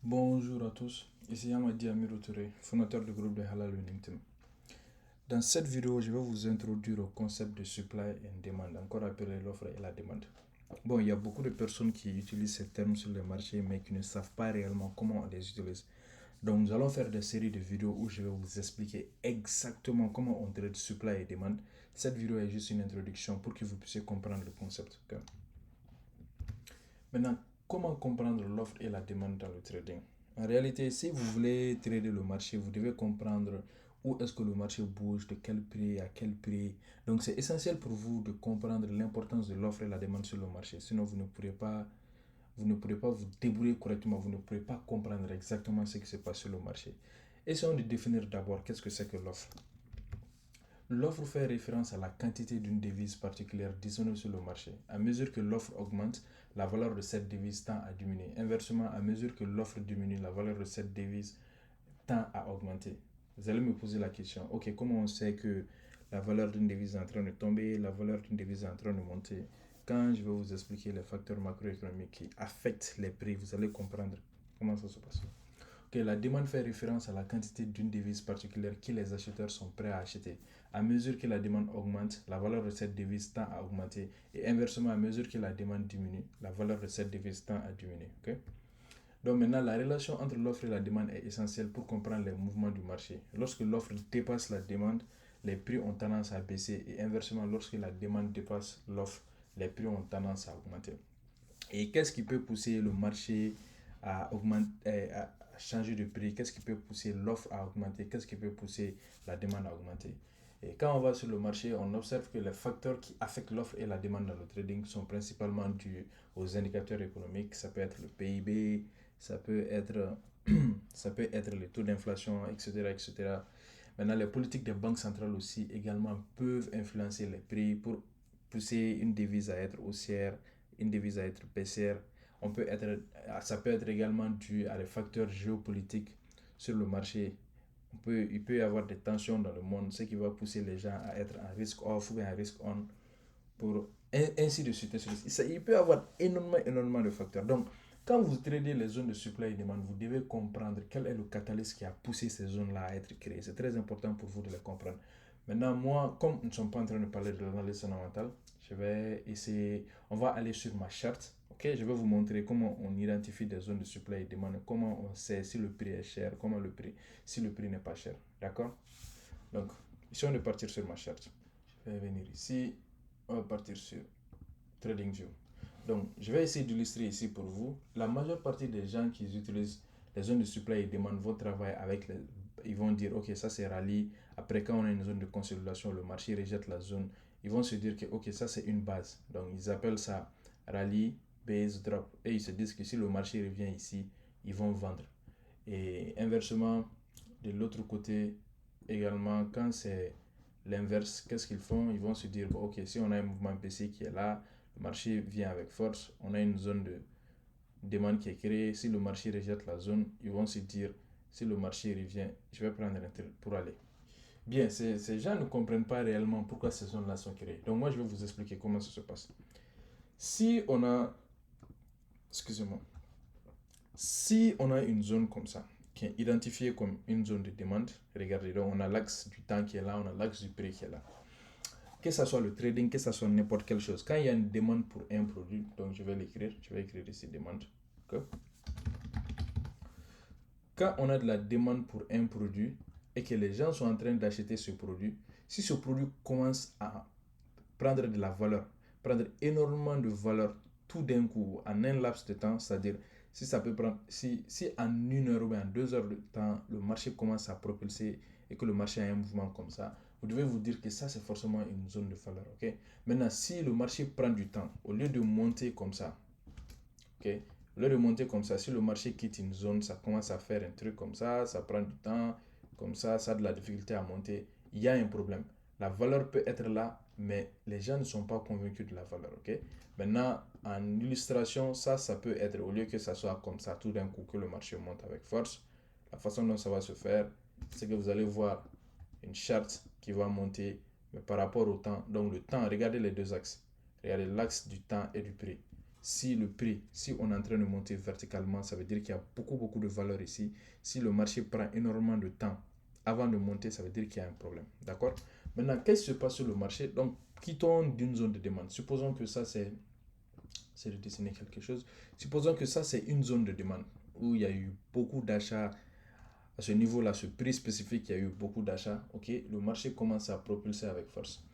Bonjour à tous, ici Hamadi Amirou Touré, fondateur du groupe de Halal Winning Team. Dans cette vidéo, je vais vous introduire au concept de supply and demand, encore appelé l'offre et la demande. Bon, il y a beaucoup de personnes qui utilisent ces termes sur le marché mais qui ne savent pas réellement comment on les utilise. Donc nous allons faire des séries de vidéos où je vais vous expliquer exactement comment on traite supply et demande. Cette vidéo est juste une introduction pour que vous puissiez comprendre le concept. Okay? Maintenant, comment comprendre l'offre et la demande dans le trading? En réalité, si vous voulez trader le marché, vous devez comprendre où est-ce que le marché bouge, de quel prix, à quel prix. Donc c'est essentiel pour vous de comprendre l'importance de l'offre et la demande sur le marché. Sinon, vous ne pourrez pas vous débrouiller correctement, vous ne pourrez pas comprendre exactement ce qui se passe sur le marché. Essayons de définir d'abord qu'est-ce que c'est que l'offre. L'offre fait référence à la quantité d'une devise particulière disponible sur le marché. À mesure que l'offre augmente, la valeur de cette devise tend à diminuer. Inversement, à mesure que l'offre diminue, la valeur de cette devise tend à augmenter. Vous allez me poser la question, ok, comment on sait que la valeur d'une devise est en train de tomber, la valeur d'une devise est en train de monter? Quand je vais vous expliquer les facteurs macroéconomiques qui affectent les prix, vous allez comprendre comment ça se passe. Okay, la demande fait référence à la quantité d'une devise particulière que les acheteurs sont prêts à acheter. À mesure que la demande augmente, la valeur de cette devise tend à augmenter. Et inversement, à mesure que la demande diminue, la valeur de cette devise tend à diminuer. Okay? Donc maintenant, la relation entre l'offre et la demande est essentielle pour comprendre les mouvements du marché. Lorsque l'offre dépasse la demande, les prix ont tendance à baisser. Et inversement, lorsque la demande dépasse l'offre, les prix ont tendance à augmenter. Et qu'est-ce qui peut pousser le marché à augmenter, à changer de prix? Qu'est-ce qui peut pousser l'offre à augmenter? Qu'est-ce qui peut pousser la demande à augmenter? Et quand on va sur le marché, on observe que les facteurs qui affectent l'offre et la demande dans le trading sont principalement dus aux indicateurs économiques. Ça peut être le PIB, ça peut être, ça peut être le taux d'inflation, etc., etc. Maintenant, les politiques des banques centrales aussi également peuvent influencer les prix pour pousser une devise à être haussière, une devise à être baissière. Ça peut être également dû à des facteurs géopolitiques sur le marché. Il peut y avoir des tensions dans le monde, ce qui va pousser les gens à être en risque off ou bien en risque on, pour ainsi de suite. Il peut y avoir énormément de facteurs. Donc, quand vous tradez les zones de supply et demande, vous devez comprendre quel est le catalyste qui a poussé ces zones-là à être créées. C'est très important pour vous de les comprendre. Maintenant, moi, comme nous ne sommes pas en train de parler de l'analyse fondamentale, je vais essayer, on va aller sur ma charte. Ok, je vais vous montrer comment on identifie des zones de supply et demande, comment on sait si le prix est cher, si le prix n'est pas cher. D'accord? Donc, ici on est partir sur ma charte. Je vais venir ici, on va partir sur TradingView. Donc, je vais essayer d'illustrer ici pour vous. La majeure partie des gens qui utilisent les zones de supply et demande vont travailler avec les. Ils vont dire, ok, ça c'est rallye. Après, quand on a une zone de consolidation, le marché rejette la zone. Ils vont se dire que, ok, ça c'est une base. Donc, ils appellent ça rallye, base, drop. Et ils se disent que si le marché revient ici, ils vont vendre. Et inversement, de l'autre côté, également, quand c'est l'inverse, qu'est-ce qu'ils font? Ils vont se dire, bon, ok, si on a un mouvement baissier qui est là, le marché vient avec force, on a une zone de demande qui est créée. Si le marché rejette la zone, ils vont se dire, si le marché revient, je vais prendre un tel pour aller. Bien, ces gens ne comprennent pas réellement pourquoi ces zones-là sont créées. Donc moi, je vais vous expliquer comment ça se passe. Si on a, excusez-moi, si on a une zone comme ça, qui est identifiée comme une zone de demande, regardez, donc on a l'axe du temps qui est là, on a l'axe du prix qui est là. Que ce soit le trading, que ce soit n'importe quelle chose, quand il y a une demande pour un produit, donc je vais écrire ici demande. Okay. Quand on a de la demande pour un produit et que les gens sont en train d'acheter ce produit, si ce produit commence à prendre de la valeur, prendre énormément de valeur tout d'un coup en un laps de temps, c'est-à-dire si ça peut prendre, si en 1 heure ou en 2 heures de temps, le marché commence à propulser et que le marché a un mouvement comme ça, vous devez vous dire que ça c'est forcément une zone de valeur. Ok. Maintenant, si le marché prend du temps, au lieu de monter comme ça, ok, au lieu de monter comme ça, si le marché quitte une zone, ça commence à faire un truc comme ça prend du temps, comme ça a de la difficulté à monter, il y a un problème. La valeur peut être là, mais les gens ne sont pas convaincus de la valeur. Ok. Maintenant, en illustration, ça peut être, au lieu que ça soit comme ça, tout d'un coup, que le marché monte avec force, la façon dont ça va se faire, c'est que vous allez voir une charte qui va monter, mais par rapport au temps. Donc le temps, regardez les deux axes. Regardez l'axe du temps et du prix. si le prix, si on est en train de monter verticalement, ça veut dire qu'il y a beaucoup de valeur ici. Si le marché prend énormément de temps avant de monter, ça veut dire qu'il y a un problème. D'accord? Maintenant, qu'est-ce qui se passe sur le marché? Donc, quittons d'une zone de demande. Supposons que ça, c'est de dessiner quelque chose. Supposons que ça, c'est une zone de demande où il y a eu beaucoup d'achats à ce niveau-là, ce prix spécifique, il y a eu beaucoup d'achats. Ok, le marché commence à propulser avec force.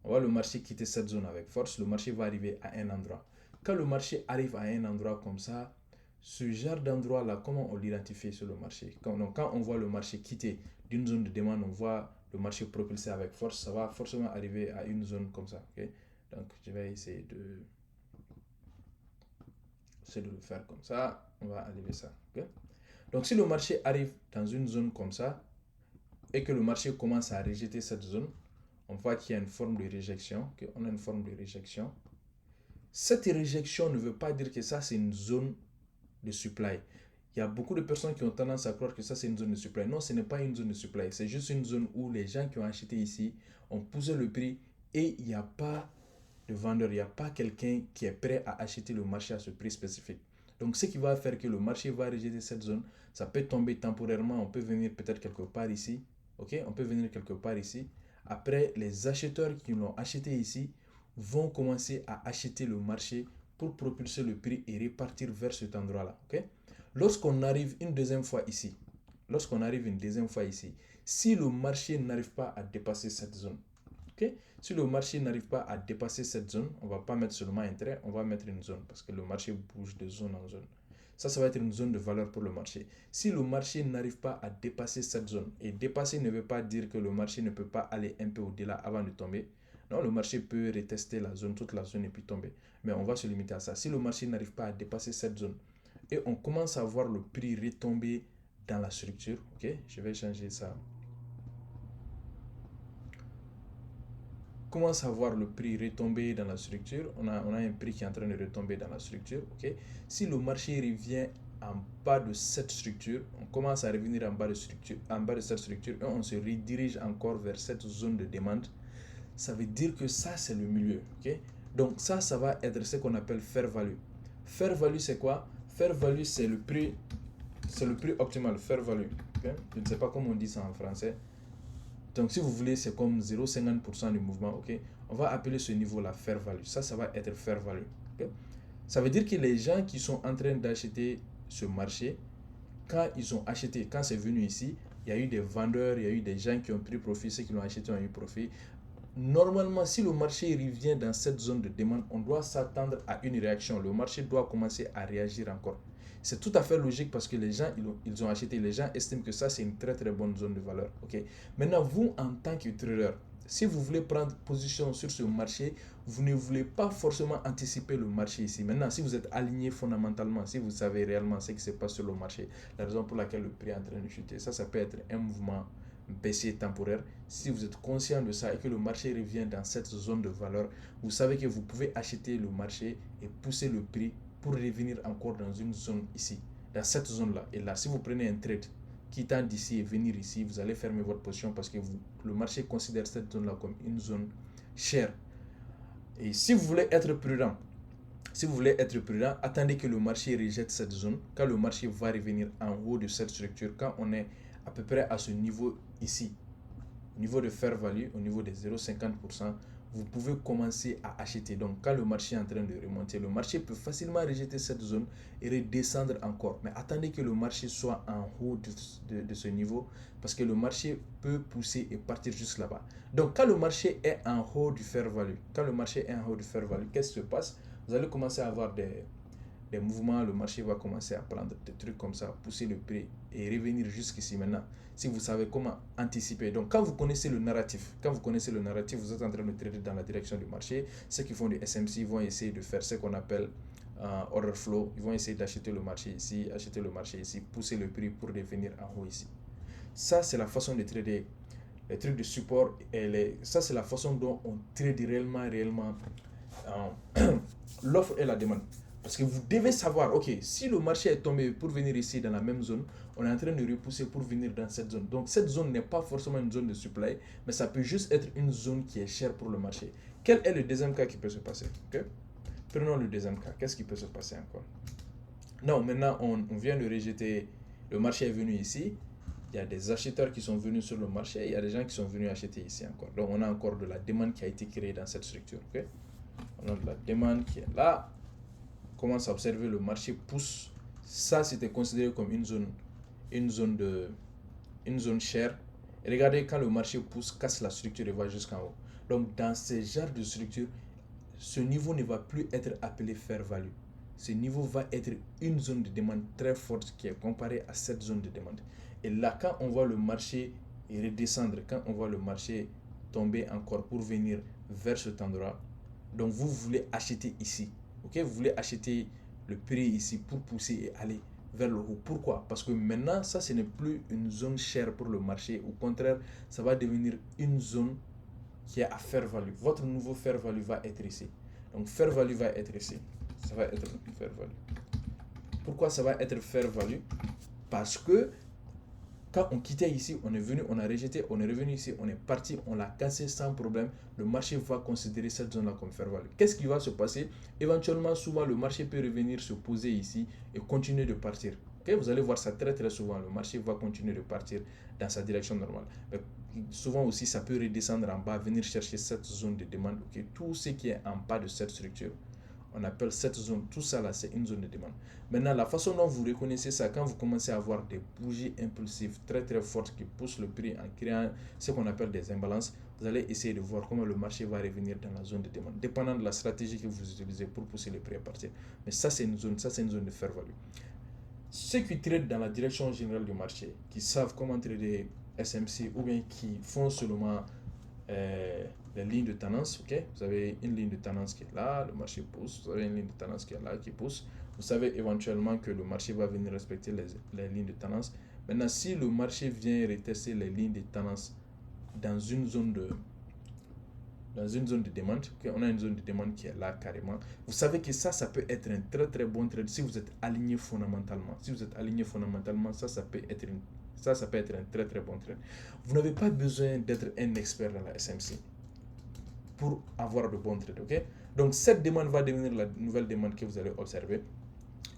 On va le marché quitter cette zone avec force. Le marché va arriver à un endroit. Quand le marché arrive à un endroit comme ça, ce genre d'endroit-là, comment on l'identifie sur le marché? Quand on voit le marché quitter d'une zone de demande, on voit le marché propulser avec force, ça va forcément arriver à une zone comme ça. Okay? Donc, je vais essayer de le faire comme ça. On va enlever ça. Okay? Donc, si le marché arrive dans une zone comme ça et que le marché commence à rejeter cette zone, on voit qu'il y a une forme de réjection. Okay? On a une forme de réjection. Cette réjection ne veut pas dire que ça, c'est une zone de supply. Il y a beaucoup de personnes qui ont tendance à croire que ça, c'est une zone de supply. Non, ce n'est pas une zone de supply. C'est juste une zone où les gens qui ont acheté ici ont poussé le prix et il n'y a pas de vendeur. Il n'y a pas quelqu'un qui est prêt à acheter le marché à ce prix spécifique. Donc, ce qui va faire que le marché va rejeter cette zone, ça peut tomber temporairement. On peut venir peut-être quelque part ici. Ok, on peut venir quelque part ici. Après, les acheteurs qui l'ont acheté ici vont commencer à acheter le marché pour propulser le prix et repartir vers cet endroit-là. Okay? Lorsqu'on arrive une deuxième fois ici, si le marché n'arrive pas à dépasser cette zone, okay? Si le marché n'arrive pas à dépasser cette zone, on ne va pas mettre seulement un trait, on va mettre une zone parce que le marché bouge de zone en zone. Ça va être une zone de valeur pour le marché. Si le marché n'arrive pas à dépasser cette zone, et dépasser ne veut pas dire que le marché ne peut pas aller un peu au-delà avant de tomber. Non, le marché peut retester la zone, toute la zone et puis tomber. Mais on va se limiter à ça. Si le marché n'arrive pas à dépasser cette zone et on commence à voir le prix retomber dans la structure, ok, je vais changer ça. Commence à voir le prix retomber dans la structure. On a un prix qui est en train de retomber dans la structure. Ok. Si le marché revient en bas de cette structure, on commence à revenir en bas de cette structure et on se redirige encore vers cette zone de demande. Ça veut dire que ça, c'est le milieu. Ok. Donc ça va être ce qu'on appelle fair value. Fair value, c'est quoi? Fair value, c'est le prix optimal. Fair value. Okay? Je ne sais pas comment on dit ça en français. Donc, si vous voulez, c'est comme 0,50% du mouvement, ok? On va appeler ce niveau-là fair value. Ça va être fair value. Okay? Ça veut dire que les gens qui sont en train d'acheter ce marché, quand ils ont acheté, quand c'est venu ici, il y a eu des vendeurs, il y a eu des gens qui ont pris profit, ceux qui l'ont acheté ont eu profit. Normalement, si le marché revient dans cette zone de demande, on doit s'attendre à une réaction. Le marché doit commencer à réagir encore. C'est tout à fait logique parce que les gens, ils ont acheté. Les gens estiment que ça, c'est une très très bonne zone de valeur. Okay? Maintenant, vous, en tant que trader, si vous voulez prendre position sur ce marché, vous ne voulez pas forcément anticiper le marché ici. Maintenant, si vous êtes aligné fondamentalement, si vous savez réellement ce qui se passe sur le marché, la raison pour laquelle le prix est en train de chuter, ça peut être un mouvement baissier temporaire. Si vous êtes conscient de ça et que le marché revient dans cette zone de valeur, vous savez que vous pouvez acheter le marché et pousser le prix pour revenir encore dans une zone ici, dans cette zone-là. Et là, si vous prenez un trade quittant d'ici et venir ici, vous allez fermer votre position parce que le marché considère cette zone-là comme une zone chère. Et si vous voulez être prudent, attendez que le marché rejette cette zone. Quand le marché va revenir en haut de cette structure, quand on est à peu près à ce niveau ici, au niveau de fair value, au niveau des 0,50%, vous pouvez commencer à acheter. Donc, quand le marché est en train de remonter, le marché peut facilement rejeter cette zone et redescendre encore. Mais attendez que le marché soit en haut de ce niveau parce que le marché peut pousser et partir juste là-bas. Donc, quand le marché est en haut du fair value, qu'est-ce qui se passe? Vous allez commencer à avoir des mouvements, le marché va commencer à prendre des trucs comme ça, pousser le prix et revenir jusqu'ici maintenant. Si vous savez comment anticiper. Donc, quand vous connaissez le narratif, vous êtes en train de trader dans la direction du marché. Ceux qui font du SMC vont essayer de faire ce qu'on appelle order flow. Ils vont essayer d'acheter le marché ici, pousser le prix pour revenir en haut ici. Ça, c'est la façon de trader. Les trucs de support, ça, c'est la façon dont on trade réellement l'offre et la demande. Parce que vous devez savoir, ok, si le marché est tombé pour venir ici dans la même zone, on est en train de repousser pour venir dans cette zone. Donc cette zone n'est pas forcément une zone de supply, mais ça peut juste être une zone qui est chère pour le marché. Quel est le deuxième cas qui peut se passer? Okay? Prenons le deuxième cas. Qu'est-ce qui peut se passer encore? Non, maintenant, on vient de rejeter. Le marché est venu ici. Il y a des acheteurs qui sont venus sur le marché. Il y a des gens qui sont venus acheter ici encore. Donc, on a encore de la demande qui a été créée dans cette structure. Okay? On a de la demande qui est là. On commence à observer le marché pousse. Ça, c'était considéré comme une zone chère. Et regardez, quand le marché pousse, casse la structure et va jusqu'en haut. Donc, dans ce genre de structure, ce niveau ne va plus être appelé fair value. Ce niveau va être une zone de demande très forte qui est comparée à cette zone de demande. Et là, quand on voit le marché redescendre, quand on voit le marché tomber encore pour venir vers cet endroit, donc vous voulez acheter ici. Okay? Vous voulez acheter le prix ici pour pousser et aller vers le haut. Pourquoi? Parce que maintenant, ça, ce n'est plus une zone chère pour le marché. Au contraire, ça va devenir une zone qui est à fair value. Votre nouveau fair value va être ici. Donc, fair value va être ici. Ça va être fair value. Pourquoi ça va être fair value? Parce que quand on quittait ici, on est venu, on a rejeté, on est revenu ici, on est parti, on l'a cassé sans problème. Le marché va considérer cette zone-là comme fair value. Qu'est-ce qui va se passer? Éventuellement, souvent, le marché peut revenir se poser ici et continuer de partir. Okay? Vous allez voir ça très très souvent. Le marché va continuer de partir dans sa direction normale. Mais souvent aussi, ça peut redescendre en bas, venir chercher cette zone de demande. Okay? Tout ce qui est en bas de cette structure, on appelle cette zone, tout ça là, c'est une zone de demande. Maintenant, la façon dont vous reconnaissez ça, quand vous commencez à avoir des bougies impulsives très très fortes qui poussent le prix en créant ce qu'on appelle des imbalances, vous allez essayer de voir comment le marché va revenir dans la zone de demande, dépendant de la stratégie que vous utilisez pour pousser le prix à partir. Mais ça, c'est une zone de fair value. Ceux qui tradent dans la direction générale du marché, qui savent comment trader SMC ou bien qui font seulement les lignes de tendance, ok? Vous avez une ligne de tendance qui est là, le marché pousse, vous avez une ligne de tendance qui est là, qui pousse. Vous savez éventuellement que le marché va venir respecter les lignes de tendance. Maintenant, si le marché vient retester les lignes de tendance dans une zone de demande, okay? On a une zone de demande qui est là carrément. Vous savez que ça peut être un très très bon trade si vous êtes aligné fondamentalement. Si vous êtes aligné fondamentalement, ça peut être un très très bon trade. Vous n'avez pas besoin d'être un expert dans la SMC pour avoir de bons trades, ok? Donc cette demande va devenir la nouvelle demande que vous allez observer.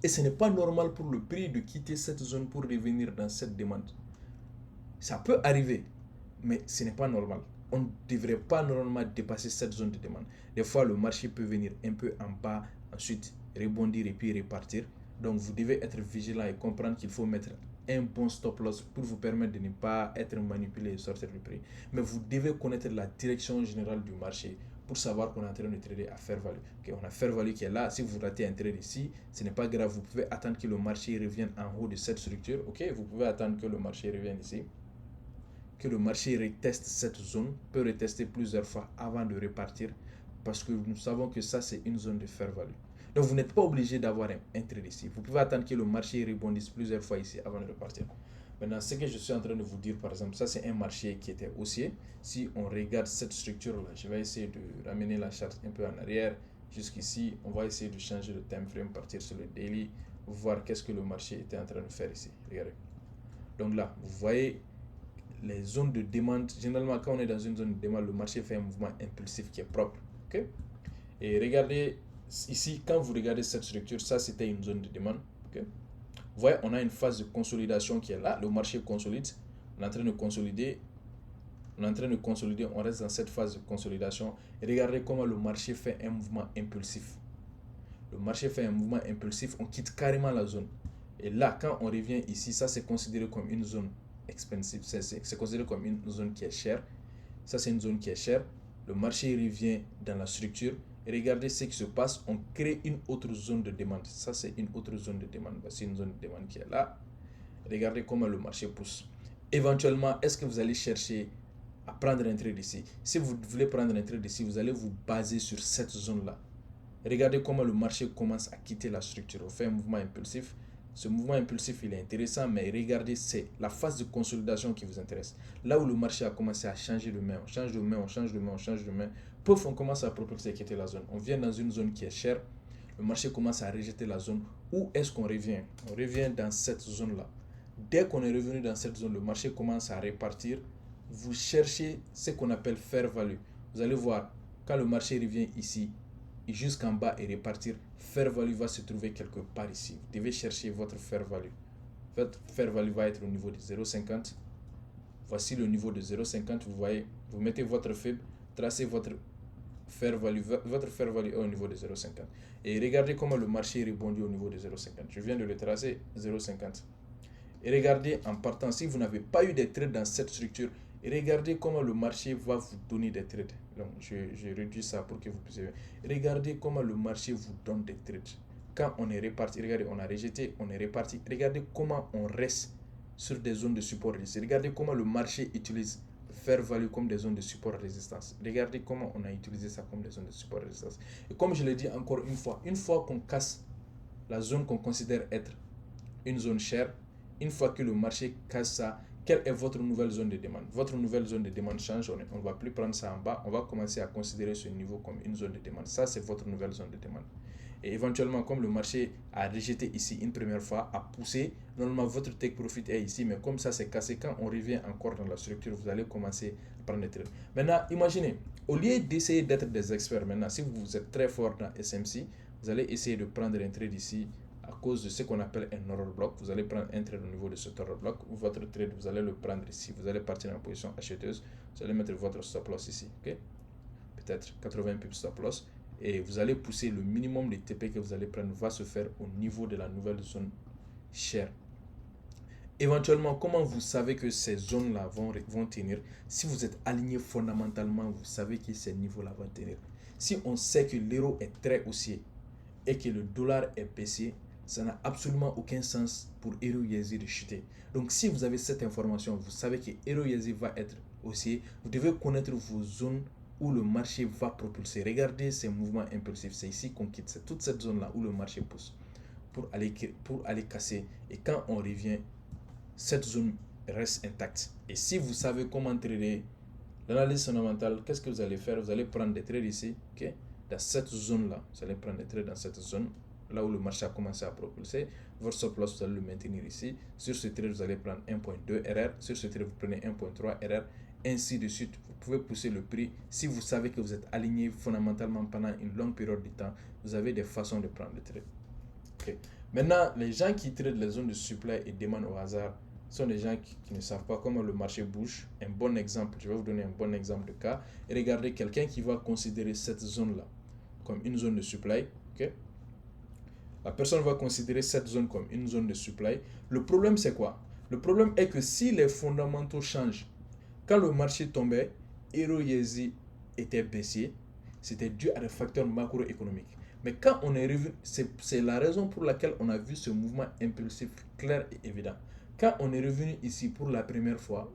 Et ce n'est pas normal pour le prix de quitter cette zone pour revenir dans cette demande. Ça peut arriver, mais ce n'est pas normal. On ne devrait pas normalement dépasser cette zone de demande. Des fois, le marché peut venir un peu en bas, ensuite rebondir et puis repartir. Donc, vous devez être vigilant et comprendre qu'il faut mettre un bon stop loss pour vous permettre de ne pas être manipulé et sortir du prix. Mais vous devez connaître la direction générale du marché pour savoir qu'on est en train de trader à fair value. Okay, on a fair value qui est là. Si vous ratez un trade ici, ce n'est pas grave. Vous pouvez attendre que le marché revienne en haut de cette structure. Okay, vous pouvez attendre que le marché revienne ici. Que le marché reteste cette zone, peut retester plusieurs fois avant de repartir, parce que nous savons que ça, c'est une zone de fair value. Donc, vous n'êtes pas obligé d'avoir un trade ici. Vous pouvez attendre que le marché rebondisse plusieurs fois ici avant de repartir. Maintenant, ce que je suis en train de vous dire, par exemple, ça, c'est un marché qui était haussier. Si on regarde cette structure-là, je vais essayer de ramener la charte un peu en arrière, jusqu'ici. On va essayer de changer le time frame, partir sur le daily, voir qu'est-ce que le marché était en train de faire ici. Regardez. Donc là, vous voyez les zones de demande. Généralement, quand on est dans une zone de demande, le marché fait un mouvement impulsif qui est propre. Okay? Et regardez ici, quand vous regardez cette structure, ça c'était une zone de demande. Okay? Vous voyez, on a une phase de consolidation qui est là. Le marché consolide. On est en train de consolider. On reste dans cette phase de consolidation. Et regardez comment le marché fait un mouvement impulsif. Le marché fait un mouvement impulsif. On quitte carrément la zone. Et là, quand on revient ici, ça c'est considéré comme une zone expensive. C'est considéré comme une zone qui est chère. Ça, c'est une zone qui est chère. Le marché revient dans la structure. Et regardez ce qui se passe. On crée une autre zone de demande. Ça, c'est une autre zone de demande. C'est une zone de demande qui est là. Regardez comment le marché pousse. Éventuellement, est-ce que vous allez chercher à prendre un trade ici? Si vous voulez prendre un trade ici, vous allez vous baser sur cette zone-là. Regardez comment le marché commence à quitter la structure. On fait un mouvement impulsif. Ce mouvement impulsif, il est intéressant, mais regardez, c'est la phase de consolidation qui vous intéresse. Là où le marché a commencé à changer de main, on change de main, on change de main, on change de main. Pouf, on commence à propulser et quitter la zone. On vient dans une zone qui est chère. Le marché commence à rejeter la zone. Où est-ce qu'on revient? On revient dans cette zone-là. Dès qu'on est revenu dans cette zone, le marché commence à repartir. Vous cherchez ce qu'on appelle fair value. Vous allez voir, quand le marché revient ici, jusqu'en bas et repartir, fair value va se trouver quelque part ici. Vous devez chercher votre fair value. Votre fair value va être au niveau de 0,50. Voici le niveau de 0,50. Vous voyez, vous mettez votre faible, tracez votre fair value. Votre fair value est au niveau de 0,50. Et regardez comment le marché rebondit au niveau de 0,50. Je viens de le tracer, 0,50. Et regardez en partant, si vous n'avez pas eu des trades dans cette structure, regardez comment le marché va vous donner des trades. Donc, je réduis ça pour que vous puissiez. Regardez comment le marché vous donne des trades. Quand on est reparti, regardez, on a rejeté, on est reparti. Regardez comment on reste sur des zones de support résistance. Regardez comment le marché utilise fair value comme des zones de support résistance. Regardez comment on a utilisé ça comme des zones de support résistance. Et comme je l'ai dit encore une fois qu'on casse la zone qu'on considère être une zone chère, une fois que le marché casse ça, quelle est votre nouvelle zone de demande? Votre nouvelle zone de demande change, on ne va plus prendre ça en bas, on va commencer à considérer ce niveau comme une zone de demande. Ça, c'est votre nouvelle zone de demande. Et éventuellement, comme le marché a rejeté ici une première fois, a poussé, normalement votre take profit est ici, mais comme ça c'est cassé, quand on revient encore dans la structure, vous allez commencer à prendre des trades. Maintenant, imaginez, au lieu d'essayer d'être des experts, maintenant, si vous êtes très fort dans SMC, vous allez essayer de prendre un trade ici à cause de ce qu'on appelle un order block. Vous allez prendre un trade au niveau de cet order block, ou votre trade, vous allez le prendre ici, vous allez partir en position acheteuse, vous allez mettre votre stop loss ici, ok? Peut-être 80 pips stop loss. Et vous allez pousser le minimum de TP que vous allez prendre va se faire au niveau de la nouvelle zone chère. Éventuellement, comment vous savez que ces zones-là vont tenir? Si vous êtes aligné fondamentalement, vous savez que ces niveaux-là vont tenir. Si on sait que l'euro est très haussier et que le dollar est baissier, ça n'a absolument aucun sens pour Euro USD de chuter. Donc si vous avez cette information, vous savez que Euro USD va être haussier, vous devez connaître vos zones où le marché va propulser. Regardez ces mouvements impulsifs, c'est ici qu'on quitte, c'est toute cette zone là où le marché pousse pour aller casser, et quand on revient, cette zone reste intacte. Et si vous savez comment trader l'analyse fondamentale, qu'est-ce que vous allez faire? Vous allez prendre des trades ici, ok, dans cette zone là, vous allez prendre des trades dans cette zone là où le marché a commencé à propulser. Votre stop loss, vous allez le maintenir ici. Sur ce trade, vous allez prendre 1.2 RR, sur ce trade, vous prenez 1.3 RR, ainsi de suite. Vous pouvez pousser le prix. Si vous savez que vous êtes aligné fondamentalement pendant une longue période de temps, vous avez des façons de prendre le trade. Okay. Maintenant, les gens qui traitent les zones de supply et demande au hasard sont des gens qui ne savent pas comment le marché bouge. Un bon exemple, je vais vous donner un bon exemple de cas. Et regardez, quelqu'un qui va considérer cette zone-là comme une zone de supply. Okay? La personne va considérer cette zone comme une zone de supply. Le problème, c'est quoi? Le problème est que si les fondamentaux changent, quand le marché tombait, Euro USD était baissier, c'était dû à des facteurs macroéconomiques. Mais quand on est revenu, c'est la raison pour laquelle on a vu ce mouvement impulsif clair et évident. Quand on est revenu ici pour la première fois,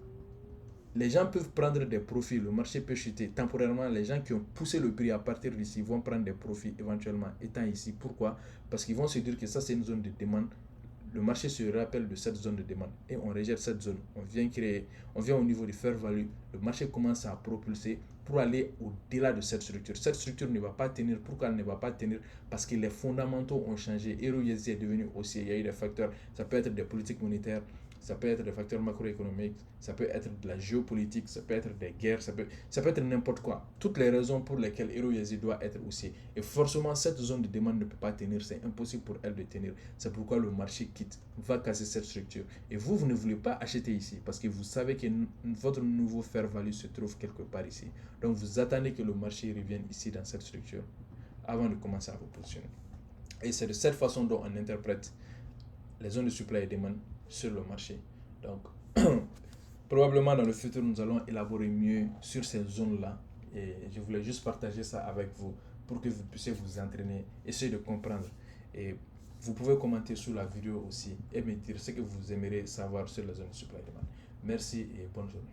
les gens peuvent prendre des profits, le marché peut chuter temporairement. Les gens qui ont poussé le prix à partir d'ici vont prendre des profits éventuellement étant ici. Pourquoi? Parce qu'ils vont se dire que ça c'est une zone de demande. Le marché se rappelle de cette zone de demande et on rejette cette zone. On vient au niveau du fair value. Le marché commence à propulser pour aller au-delà de cette structure. Cette structure ne va pas tenir. Pourquoi elle ne va pas tenir? Parce que les fondamentaux ont changé. Euro USD est devenu haussier. Il y a eu des facteurs. Ça peut être des politiques monétaires, ça peut être des facteurs macroéconomiques, ça peut être de la géopolitique, ça peut être des guerres, ça peut être n'importe quoi. Toutes les raisons pour lesquelles Euro USD doit être haussier. Et forcément, cette zone de demande ne peut pas tenir, c'est impossible pour elle de tenir. C'est pourquoi le marché quitte, va casser cette structure. Et vous ne voulez pas acheter ici parce que vous savez que votre nouveau fair value se trouve quelque part ici. Donc vous attendez que le marché revienne ici dans cette structure avant de commencer à vous positionner. Et c'est de cette façon dont on interprète les zones de supply et demande sur le marché. Donc, probablement dans le futur, nous allons élaborer mieux sur ces zones-là. Et je voulais juste partager ça avec vous pour que vous puissiez vous entraîner, essayer de comprendre. Et vous pouvez commenter sous la vidéo aussi et me dire ce que vous aimeriez savoir sur les zones de supply et demande. Merci et bonne journée.